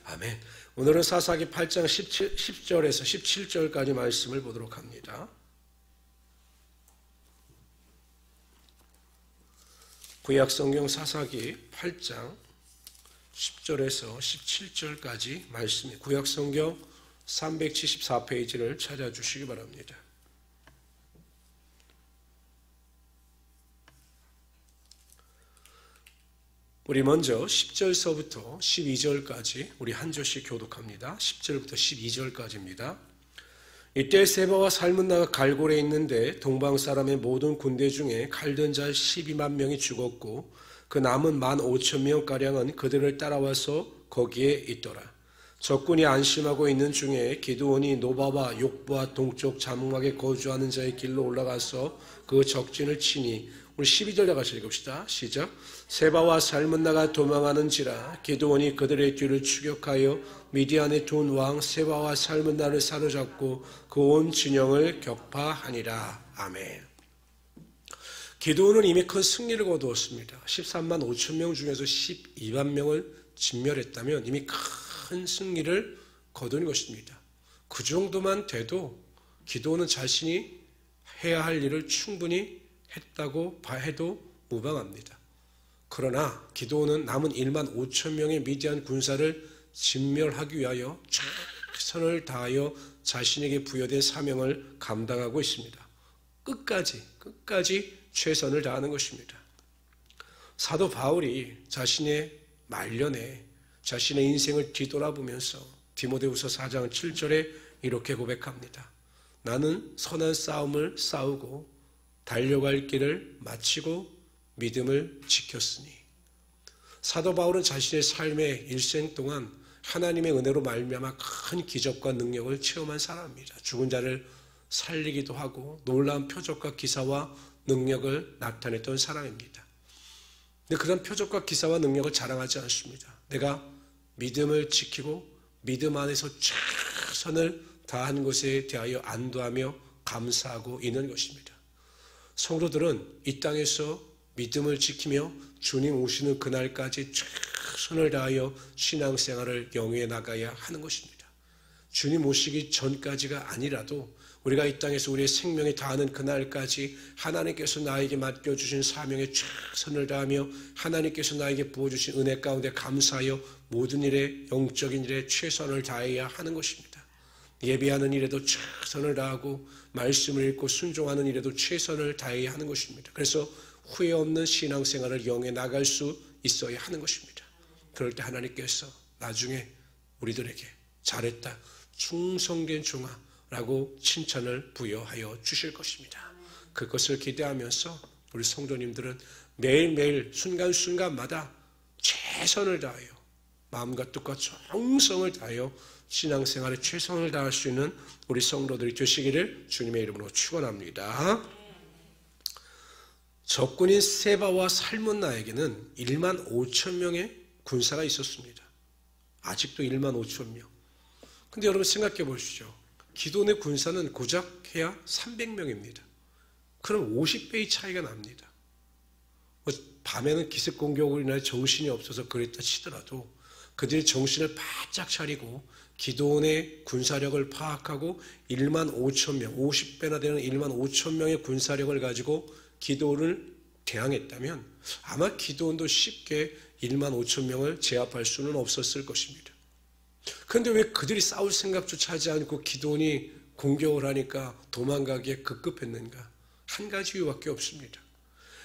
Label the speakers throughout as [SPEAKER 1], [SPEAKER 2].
[SPEAKER 1] 아멘. 오늘은 사사기 8장 10절에서 17절까지 말씀을 보도록 합니다. 구약성경 사사기 8장 10절에서 17절까지 말씀이 구약성경 374페이지를 찾아주시기 바랍니다. 우리 먼저 10절서부터 12절까지 우리 한 절씩 교독합니다. 10절부터 12절까지입니다. 이때 세바와 살문나가 갈골에 있는데 동방 사람의 모든 군대 중에 칼든 자 12만 명이 죽었고 그 남은 15,000명가량은 그들을 따라와서 거기에 있더라. 적군이 안심하고 있는 중에 기드온이 노바와 욕부와 동쪽 자문각에 거주하는 자의 길로 올라가서 그 적진을 치니 우리 12절 같이 읽읍시다. 시작. 세바와 살문나가 도망하는지라 기드온이 그들의 뒤를 추격하여 미디안의 돈 왕 세바와 살문나를 사로잡고 그 온 진영을 격파하니라. 아멘. 기드온은 이미 큰 승리를 거두었습니다. 13만 5천 명 중에서 12만 명을 진멸했다면 이미 큰 승리를 거둔 것입니다. 그 정도만 돼도 기드온은 자신이 해야 할 일을 충분히 했다고 해도 무방합니다. 그러나 기드온은 남은 1만 5천 명의 미디안 군사를 진멸하기 위하여 최선을 다하여 자신에게 부여된 사명을 감당하고 있습니다. 끝까지 최선을 다하는 것입니다. 사도 바울이 자신의 말년에 자신의 인생을 뒤돌아보면서 디모데후서 4장 7절에 이렇게 고백합니다. 나는 선한 싸움을 싸우고 달려갈 길을 마치고 믿음을 지켰으니. 사도 바울은 자신의 삶의 일생 동안 하나님의 은혜로 말미암아 큰 기적과 능력을 체험한 사람입니다. 죽은 자를 살리기도 하고 놀라운 표적과 기사와 능력을 나타냈던 사람입니다. 근데 그런 표적과 기사와 능력을 자랑하지 않습니다. 내가 믿음을 지키고 믿음 안에서 최선을 다한 것에 대하여 안도하며 감사하고 있는 것입니다. 성도들은 이 땅에서 믿음을 지키며 주님 오시는 그날까지 최선을 다하여 신앙생활을 영위해 나가야 하는 것입니다. 주님 오시기 전까지가 아니라도 우리가 이 땅에서 우리의 생명이 다하는 그날까지 하나님께서 나에게 맡겨주신 사명에 최선을 다하며 하나님께서 나에게 부어주신 은혜 가운데 감사하여 모든 일에 영적인 일에 최선을 다해야 하는 것입니다. 예배하는 일에도 최선을 다하고 말씀을 읽고 순종하는 일에도 최선을 다해야 하는 것입니다. 그래서 후회 없는 신앙생활을 영해 나갈 수 있어야 하는 것입니다. 그럴 때 하나님께서 나중에 우리들에게 잘했다, 충성된 종아 라고 칭찬을 부여하여 주실 것입니다. 그것을 기대하면서 우리 성도님들은 매일매일 순간순간마다 최선을 다하여 마음과 뜻과 정성을 다하여 신앙생활에 최선을 다할 수 있는 우리 성도들이 되시기를 주님의 이름으로 축원합니다. 적군인 세바와 살문나에게는 1만 5천 명의 군사가 있었습니다. 아직도 1만 5천 명. 근데 여러분 생각해 보시죠. 기드온의 군사는 고작 해야 300명입니다. 그럼 50배의 차이가 납니다. 밤에는 기습 공격으로 인해 정신이 없어서 그랬다 치더라도 그들이 정신을 바짝 차리고 기드온의 군사력을 파악하고 1만 5천 명, 50배나 되는 1만 5천 명의 군사력을 가지고 기드온을 대항했다면 아마 기드온도 쉽게 1만 5천 명을 제압할 수는 없었을 것입니다. 그런데 왜 그들이 싸울 생각조차 하지 않고 기드온이 공격을 하니까 도망가기에 급급했는가? 한 가지 이유밖에 없습니다.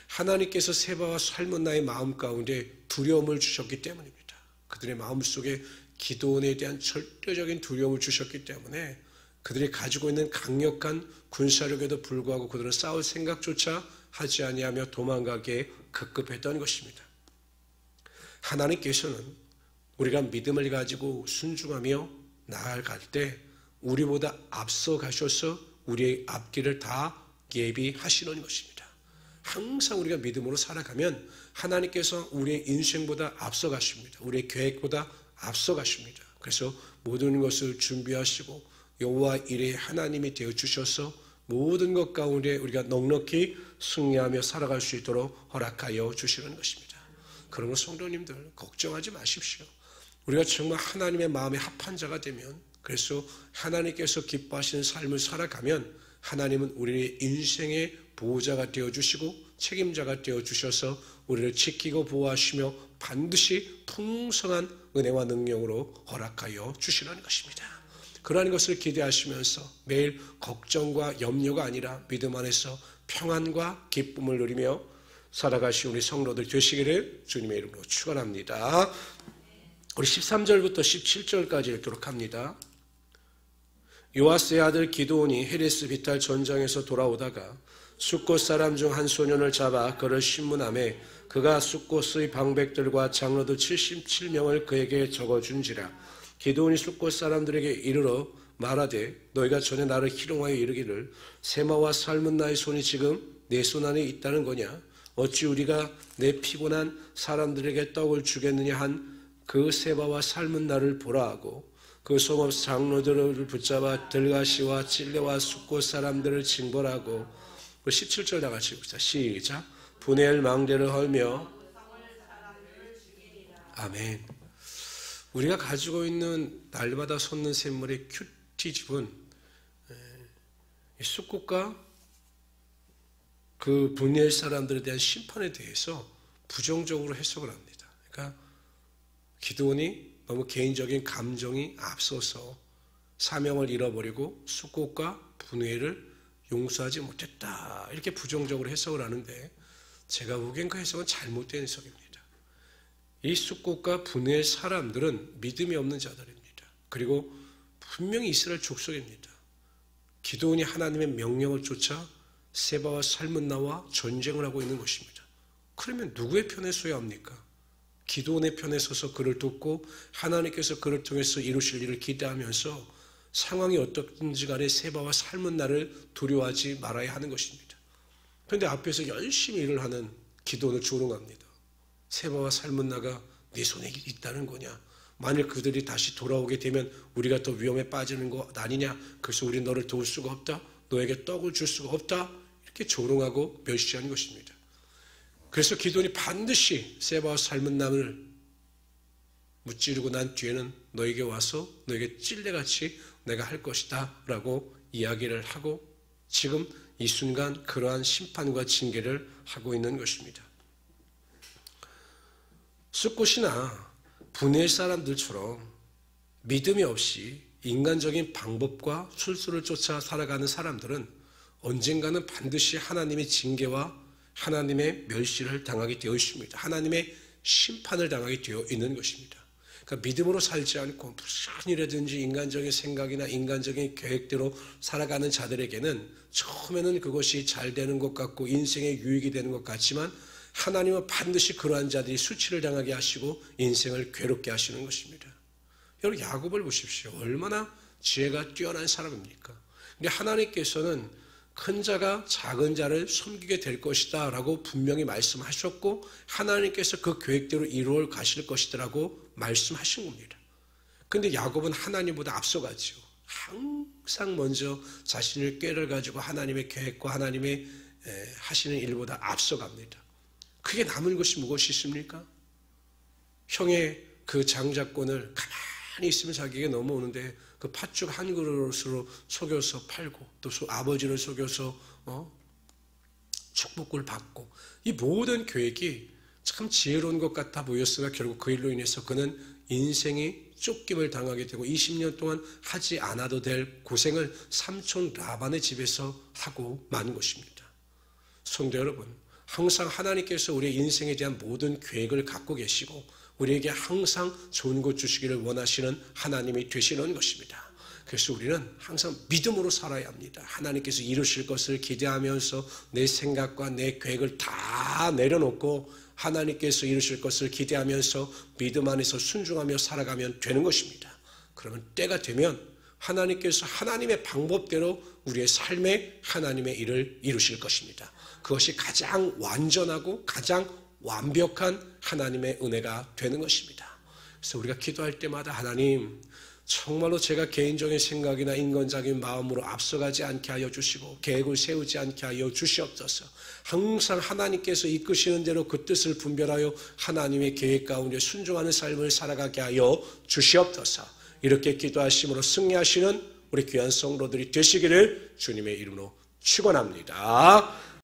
[SPEAKER 1] 하나님께서 세바와 살문나의 마음 가운데 두려움을 주셨기 때문입니다. 그들의 마음속에 기드온에 대한 절대적인 두려움을 주셨기 때문에 그들이 가지고 있는 강력한 군사력에도 불구하고 그들은 싸울 생각조차 하지 아니하며 도망가기에 급급했던 것입니다. 하나님께서는 우리가 믿음을 가지고 순종하며 나아갈 때 우리보다 앞서 가셔서 우리의 앞길을 다 예비하시는 것입니다. 항상 우리가 믿음으로 살아가면 하나님께서 우리의 인생보다 앞서 가십니다. 우리의 계획보다 앞서 가십니다. 그래서 모든 것을 준비하시고 여호와 일의 하나님이 되어주셔서 모든 것 가운데 우리가 넉넉히 승리하며 살아갈 수 있도록 허락하여 주시는 것입니다. 그러므로 성도님들 걱정하지 마십시오. 우리가 정말 하나님의 마음에 합한 자가 되면, 그래서 하나님께서 기뻐하시는 삶을 살아가면 하나님은 우리의 인생의 보호자가 되어주시고 책임자가 되어주셔서 우리를 지키고 보호하시며 반드시 풍성한 은혜와 능력으로 허락하여 주시라는 것입니다. 그러한 것을 기대하시면서 매일 걱정과 염려가 아니라 믿음 안에서 평안과 기쁨을 누리며 살아가신 우리 성도들 되시기를 주님의 이름으로 축원합니다. 우리 13절부터 17절까지 읽도록 합니다. 요아스의 아들 기드온이 헤레스 비탈 전장에서 돌아오다가 숫곳 사람 중 한 소년을 잡아 그를 신문하매 그가 숫곳의 방백들과 장로들 77명을 그에게 적어준지라. 기드온이 숫곳 사람들에게 이르러 말하되 너희가 전에 나를 희롱하여 이르기를 세마와 삶은 나의 손이 지금 내 손 안에 있다는 거냐. 어찌 우리가 내 피곤한 사람들에게 떡을 주겠느냐 한 그 세바와 삶은 나를 보라 하고 그 성읍 장로들을 붙잡아 들가시와 찔레와 숫곳 사람들을 징벌하고 17절 다 같이 읽자. 시작. 분해할 망대를 헐며 아멘. 우리가 가지고 있는 날마다 솟는 샘물의 큐티집은 숫곳과 그 분해할 사람들에 대한 심판에 대해서 부정적으로 해석을 합니다. 그러니까 기드온이 너무 개인적인 감정이 앞서서 사명을 잃어버리고 숫곳과 분해를 용서하지 못했다, 이렇게 부정적으로 해석을 하는데 제가 보기엔 그 해석은 잘못된 해석입니다. 이 숫곳과 분해의 사람들은 믿음이 없는 자들입니다. 그리고 분명히 이스라엘 족속입니다. 기드온이 하나님의 명령을 쫓아 세바와 살문나와 전쟁을 하고 있는 것입니다. 그러면 누구의 편에 서야 합니까? 기드온의 편에 서서 그를 돕고 하나님께서 그를 통해서 이루실 일을 기대하면서 상황이 어떻든지 간에 세바와 살문나를 두려워하지 말아야 하는 것입니다. 그런데 앞에서 열심히 일을 하는 기드온을 조롱합니다. 세바와 살문나가 네 손에 있다는 거냐? 만일 그들이 다시 돌아오게 되면 우리가 더 위험에 빠지는 거 아니냐? 그래서 우리 너를 도울 수가 없다. 너에게 떡을 줄 수가 없다. 이렇게 조롱하고 멸시하는 것입니다. 그래서 기드온이 반드시 세바와 살문나를 무찌르고 난 뒤에는 너에게 와서 너에게 찔레같이 내가 할 것이다 라고 이야기를 하고 지금 이 순간 그러한 심판과 징계를 하고 있는 것입니다. 숫곳이나 분해의 사람들처럼 믿음이 없이 인간적인 방법과 술수를 쫓아 살아가는 사람들은 언젠가는 반드시 하나님의 징계와 하나님의 멸시를 당하게 되어 있습니다. 하나님의 심판을 당하게 되어 있는 것입니다. 그러니까 믿음으로 살지 않고 무슨 일이든지 인간적인 생각이나 인간적인 계획대로 살아가는 자들에게는 처음에는 그것이 잘 되는 것 같고 인생에 유익이 되는 것 같지만 하나님은 반드시 그러한 자들이 수치를 당하게 하시고 인생을 괴롭게 하시는 것입니다. 여러분 야곱을 보십시오. 얼마나 지혜가 뛰어난 사람입니까? 근데 하나님께서는 큰 자가 작은 자를 섬기게 될 것이다 라고 분명히 말씀하셨고 하나님께서 그 계획대로 이루어 가실 것이라고 말씀하신 겁니다. 그런데 야곱은 하나님보다 앞서가죠. 항상 먼저 자신의 꾀를 가지고 하나님의 계획과 하나님의 하시는 일보다 앞서갑니다. 그게 남은 것이 무엇이 있습니까? 형의 그 장자권을 가만히 있으면 자기에게 넘어오는데 그 팥죽 한 그릇으로 속여서 팔고 또 아버지를 속여서 축복을 받고 이 모든 계획이 참 지혜로운 것 같아 보였으나 결국 그 일로 인해서 그는 인생이 쫓김을 당하게 되고 20년 동안 하지 않아도 될 고생을 삼촌 라반의 집에서 하고 만 것입니다. 성도 여러분, 항상 하나님께서 우리의 인생에 대한 모든 계획을 갖고 계시고 우리에게 항상 좋은 것 주시기를 원하시는 하나님이 되시는 것입니다. 그래서 우리는 항상 믿음으로 살아야 합니다. 하나님께서 이루실 것을 기대하면서 내 생각과 내 계획을 다 내려놓고 하나님께서 이루실 것을 기대하면서 믿음 안에서 순종하며 살아가면 되는 것입니다. 그러면 때가 되면 하나님께서 하나님의 방법대로 우리의 삶에 하나님의 일을 이루실 것입니다. 그것이 가장 완전하고 가장 완벽한 하나님의 은혜가 되는 것입니다. 그래서 우리가 기도할 때마다 하나님, 정말로 제가 개인적인 생각이나 인간적인 마음으로 앞서가지 않게 하여 주시고 계획을 세우지 않게 하여 주시옵소서. 항상 하나님께서 이끄시는 대로 그 뜻을 분별하여 하나님의 계획 가운데 순종하는 삶을 살아가게 하여 주시옵소서. 이렇게 기도하심으로 승리하시는 우리 귀한 성도들이 되시기를 주님의 이름으로 축원합니다.